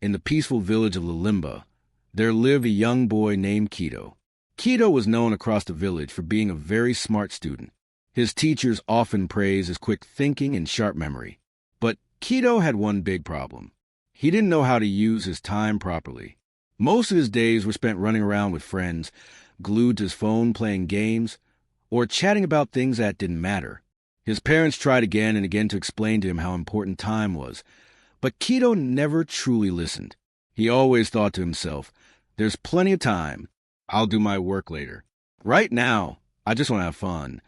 in the peaceful village of Lalimba, there lived a young boy named Keto. Keto was known across the village for being a very smart student. His teachers often praised his quick thinking and sharp memory. But Keto had one big problem. He didn't know how to use his time properly. Most of his days were spent running around with friends, glued to his phone playing games, or chatting about things that didn't matter. His parents tried again and again to explain to him how important time was, but Keto never truly listened. He always thought to himself, "There's plenty of time. I'll do my work later. Right now, I just want to have fun."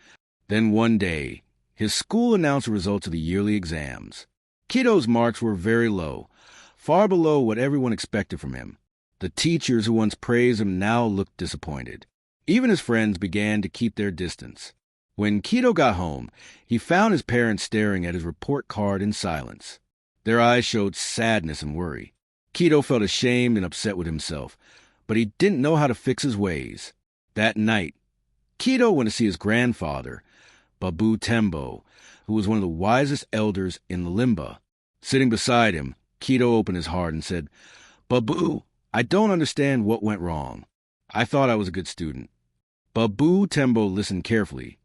Then one day, his school announced the results of the yearly exams. Keto's marks were very low, far below what everyone expected from him. The teachers who once praised him now looked disappointed. Even his friends began to keep their distance. When Keto got home, he found his parents staring at his report card in silence. Their eyes showed sadness and worry. Keto felt ashamed and upset with himself, but he didn't know how to fix his ways. That night, Keto went to see his grandfather, Babu Tembo, who was one of the wisest elders in Lalimba. Sitting beside him, Keto opened his heart and said, "Babu, I don't understand what went wrong. I thought I was a good student." Babu Tembo listened carefully,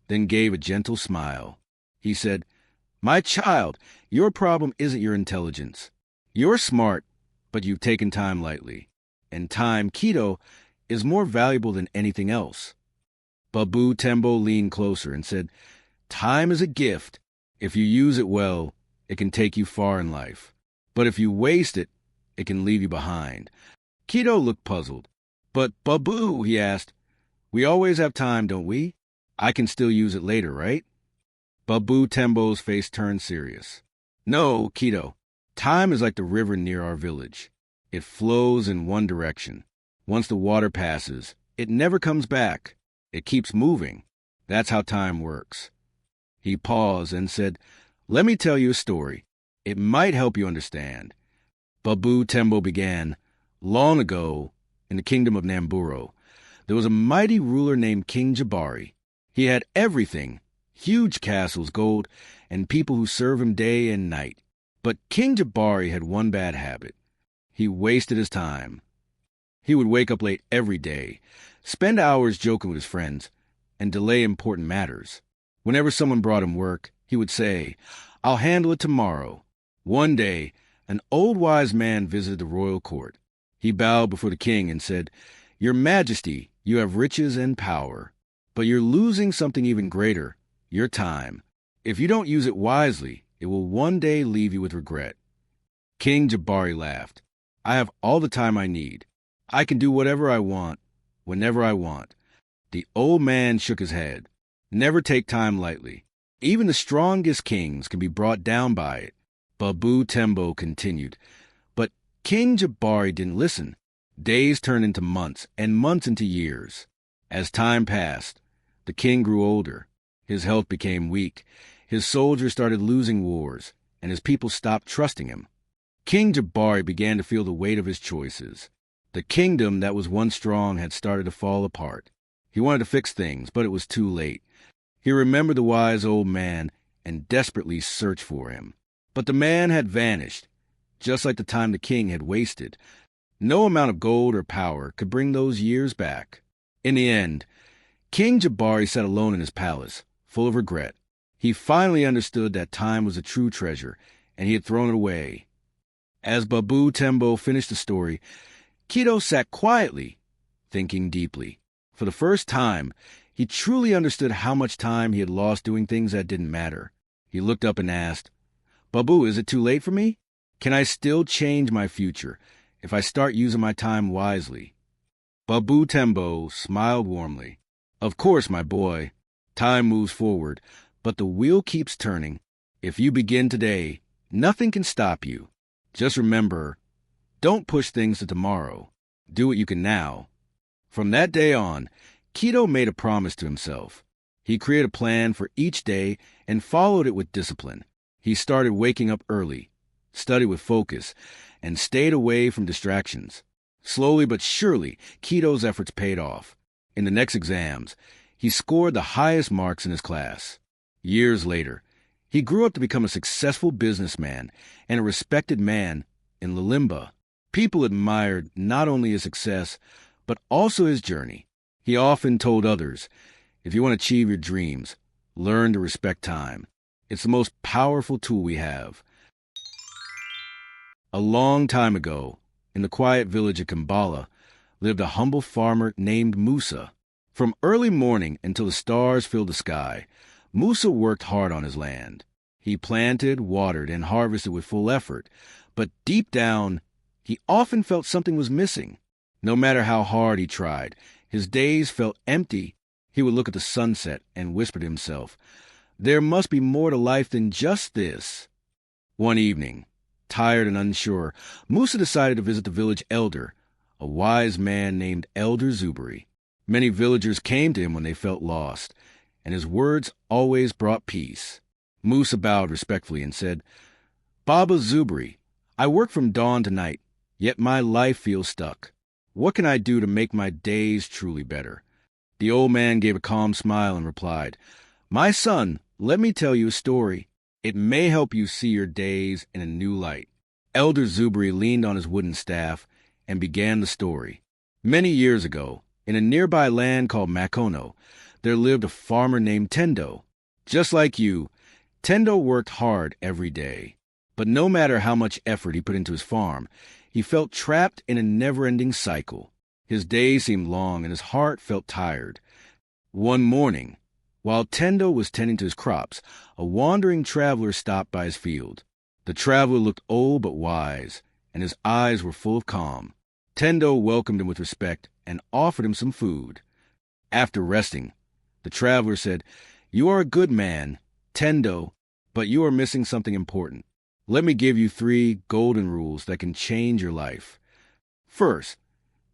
then gave a gentle smile. He said, "My child, your problem isn't your intelligence. You're smart, but you've taken time lightly. And time, Keto, is more valuable than anything else." Babu Tembo leaned closer and said, "Time is a gift. If you use it well, it can take you far in life. But if you waste it, it can leave you behind." Keto looked puzzled. "But Babu," he asked, "we always have time, don't we? I can still use it later, right?" Babu Tembo's face turned serious. "No, Keto. Time is like the river near our village. It flows in one direction. Once the water passes, it never comes back. It keeps moving. That's how time works." He paused and said, "Let me tell you a story. It might help you understand." Babu Tembo began, "Long ago, in the kingdom of Namburo, there was a mighty ruler named King Jabari. He had everything, huge castles, gold, and people who serve him day and night. But King Jabari had one bad habit. He wasted his time. He would wake up late every day, spend hours joking with his friends, and delay important matters. Whenever someone brought him work, he would say, 'I'll handle it tomorrow.' One day, an old wise man visited the royal court. He bowed before the king and said, 'Your Majesty, you have riches and power, but you're losing something even greater, your time. If you don't use it wisely, it will one day leave you with regret.' King Jabari laughed. 'I have all the time I need. I can do whatever I want, whenever I want.' The old man shook his head. 'Never take time lightly. Even the strongest kings can be brought down by it.' Babu Tembo continued. But King Jabari didn't listen. Days turned into months, and months into years. As time passed, the king grew older. His health became weak. His soldiers started losing wars, and his people stopped trusting him. King Jabari began to feel the weight of his choices. The kingdom that was once strong had started to fall apart. He wanted to fix things, but it was too late. He remembered the wise old man and desperately searched for him. But the man had vanished, just like the time the king had wasted. No amount of gold or power could bring those years back. In the end, King Jabari sat alone in his palace, full of regret. He finally understood that time was a true treasure, and he had thrown it away. As Babu Tembo finished the story, Keto sat quietly, thinking deeply. For the first time, he truly understood how much time he had lost doing things that didn't matter. He looked up and asked, "Babu, is it too late for me? Can I still change my future if I start using my time wisely?" Babu Tembo smiled warmly. "Of course, my boy. Time moves forward, but the wheel keeps turning. If you begin today, nothing can stop you. Just remember, don't push things to tomorrow. Do what you can now." From that day on, Keto made a promise to himself. He created a plan for each day and followed it with discipline. He started waking up early, studied with focus, and stayed away from distractions. Slowly but surely, Keto's efforts paid off. In the next exams, he scored the highest marks in his class. Years later, he grew up to become a successful businessman and a respected man in Lalimba. People admired not only his success, but also his journey. He often told others, if you want to achieve your dreams, learn to respect time. It's the most powerful tool we have. A long time ago, in the quiet village of Kambala, lived a humble farmer named Musa. From early morning until the stars filled the sky, Musa worked hard on his land. He planted, watered, and harvested with full effort, but deep down, he often felt something was missing. No matter how hard he tried, his days felt empty. He would look at the sunset and whisper to himself, there must be more to life than just this. One evening, tired and unsure, Musa decided to visit the village elder, a wise man named Elder Zuberi. Many villagers came to him when they felt lost, and his words always brought peace. Musa bowed respectfully and said, Baba Zuberi, I work from dawn to night, yet my life feels stuck. What can I do to make my days truly better? The old man gave a calm smile and replied, My son, let me tell you a story. It may help you see your days in a new light. Elder Zuberi leaned on his wooden staff and began the story. Many years ago, in a nearby land called Makono, there lived a farmer named Tendo. Just like you, Tendo worked hard every day. But no matter how much effort he put into his farm, he felt trapped in a never-ending cycle. His days seemed long and his heart felt tired. One morning, while Tendo was tending to his crops, a wandering traveler stopped by his field. The traveler looked old but wise, and his eyes were full of calm. Tendo welcomed him with respect and offered him some food. After resting, the traveler said, You are a good man, Tendo, but you are missing something important. Let me give you 3 golden rules that can change your life. First,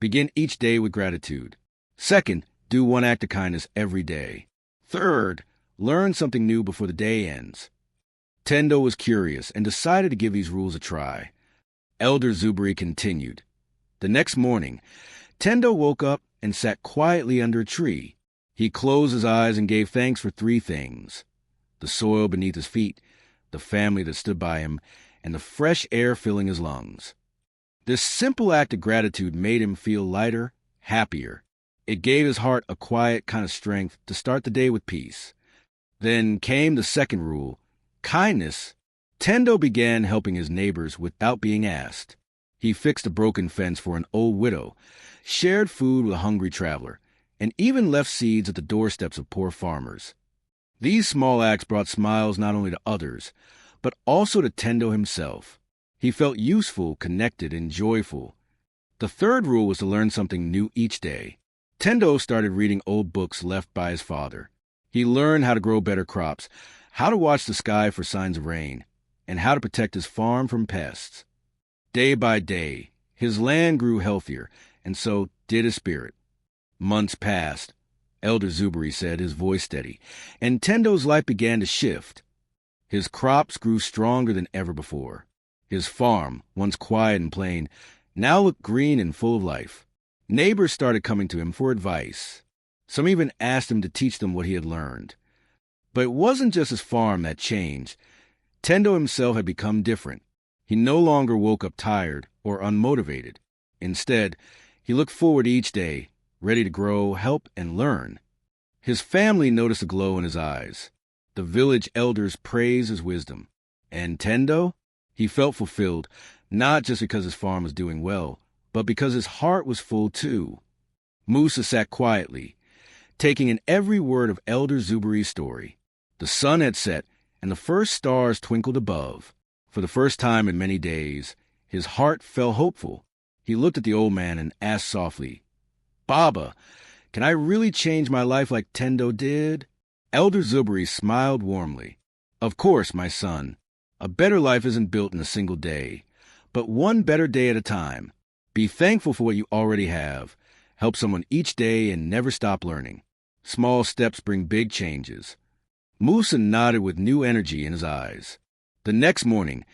begin each day with gratitude. Second, do 1 act of kindness every day. Third, learn something new before the day ends. Tendo was curious and decided to give these rules a try. Elder Zuberi continued. The next morning, Tendo woke up and sat quietly under a tree. He closed his eyes and gave thanks for 3 things: the soil beneath his feet, the family that stood by him, and the fresh air filling his lungs. This simple act of gratitude made him feel lighter, happier. It gave his heart a quiet kind of strength to start the day with peace. Then came the second rule, kindness. Tendo began helping his neighbors without being asked. He fixed a broken fence for an old widow, shared food with a hungry traveler, and even left seeds at the doorsteps of poor farmers. These small acts brought smiles not only to others, but also to Tendo himself. He felt useful, connected, and joyful. The third rule was to learn something new each day. Tendo started reading old books left by his father. He learned how to grow better crops, how to watch the sky for signs of rain, and how to protect his farm from pests. Day by day, his land grew healthier, and so did his spirit. Months passed. Elder Zuberi said, his voice steady, and Tendo's life began to shift. His crops grew stronger than ever before. His farm, once quiet and plain, now looked green and full of life. Neighbors started coming to him for advice. Some even asked him to teach them what he had learned. But it wasn't just his farm that changed. Tendo himself had become different. He no longer woke up tired or unmotivated. Instead, he looked forward each day, ready to grow, help, and learn. His family noticed a glow in his eyes. The village elders praised his wisdom. And Tendo? He felt fulfilled, not just because his farm was doing well, but because his heart was full too. Musa sat quietly, taking in every word of Elder Zuberi's story. The sun had set, and the first stars twinkled above. For the first time in many days, his heart felt hopeful. He looked at the old man and asked softly, Baba, can I really change my life like Tendo did? Elder Zuberi smiled warmly. Of course, my son. A better life isn't built in a single day, but one better day at a time. Be thankful for what you already have. Help someone each day and never stop learning. Small steps bring big changes. Musa nodded with new energy in his eyes. The next morning,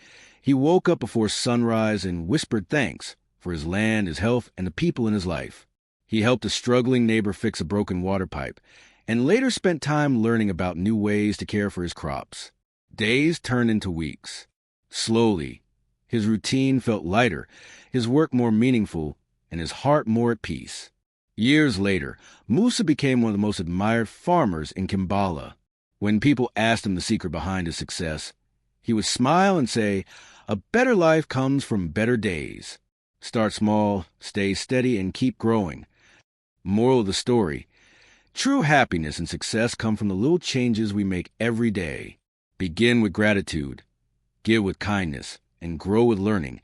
he woke up before sunrise and whispered thanks for his land, his health, and the people in his life. He helped a struggling neighbor fix a broken water pipe, and later spent time learning about new ways to care for his crops. Days turned into weeks. Slowly, His routine felt lighter, his work more meaningful, and his heart more at peace. Years later, Musa became one of the most admired farmers in Kimbala. When people asked him the secret behind his success, he would smile and say, "A better life comes from better days. Start small, stay steady, and keep growing." Moral of the story: true happiness and success come from the little changes we make every day. Begin with gratitude, give with kindness, and grow with learning.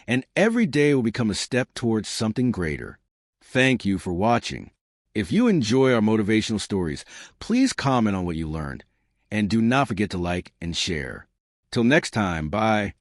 And every day will become a step towards something greater. Thank you for watching. If you enjoy our motivational stories, please comment on what you learned. And do not forget to like and share. Till next time, bye.